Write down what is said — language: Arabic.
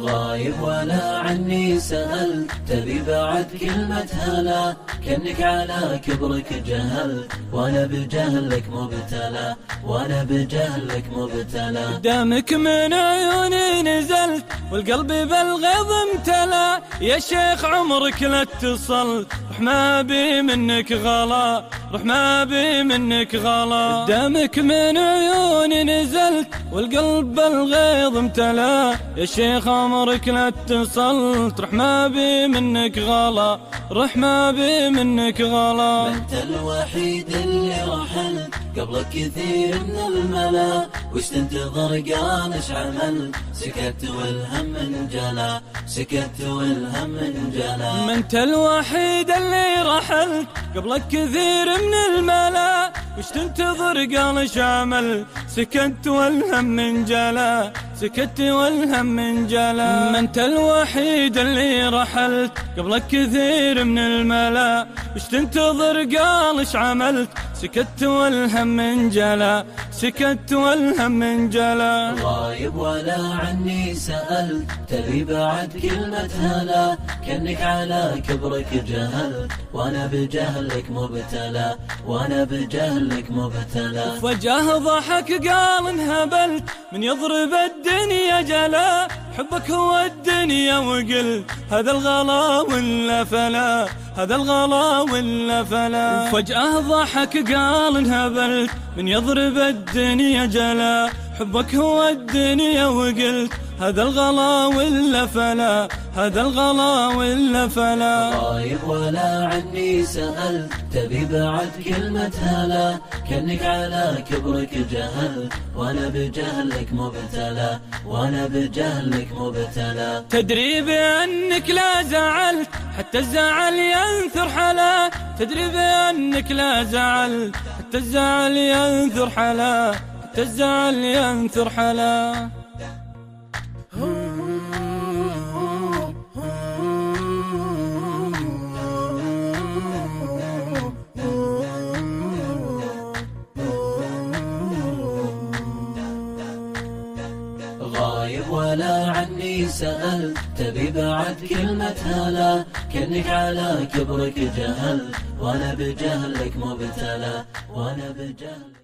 غايب ولا عني سألت، تبي بعد كلمة هلا، كأنك على كبرك جهلت، وانا بجهلك مبتلى، وانا بجهلك مبتلى. قدامك من عيوني نزلت والقلب بالغيظ امتلى، يا شيخ عمرك لا اتصلت، روح ما بي منك غلا، روح ما بي منك غلا. قدامك من عيوني نزلت والقلب بالغيظ امتلى، يا شيخ عمرك لا اتصلت، روح ما بي منك غلا، روح ما بي منك غلا. انت الوحيد اللي رحلت قبلك كثير من الملا، وش تنتظر قال ايش عملت، سكت والهم انجلى، سكت والهم انجلى. ما انت الوحيد اللي رحلت قبلك كثير من الملا، وش تنتظر قال ايش عمل، سكت والهم انجلى، سكت والهم انجلى. ما انت الوحيد اللي رحلت قبلك كثير من الملا، وش تنتظر قال ايش عملت، سكت والهم انجلى، سكت والهم انجلى. غايب ولا عني سألت، تبي بعد كلمة هلا، كأنك على كبرك جهلت، وانا بجهلك مبتلى، وانا بجهلك مبتلى. فجأة ضحك قال انهبلت، من يضرب الدنيا جلا، حبك هو الدنيا وقل هذا الغلا ولا فلا، هذا الغلا ولا فلا. فجأة ضحك قال انهبلت، من يضرب الدنيا جلا، حبك هو الدنيا وقلت هذا الغلا ولا فلا، هذا الغلا ولا فلا. غايب ولا عني سألت، تبي بعد كلمة هلا، كأنك على كبرك جهلت، وانا بجهلك مبتلى، وانا بجهلك مبتلى. تدري بأنك لا زعلت حتى الزعل ينثر حلا، تدري بأنك لا زعلت حتى الزعل ينثر حلا، حتى الزعل ينثر حلا. غايب ولا عني سألت، تبي بعد كلمة هلا، كأنك على كبرك جهلت، وانا بجهلك مبتلى، وانا بجهلك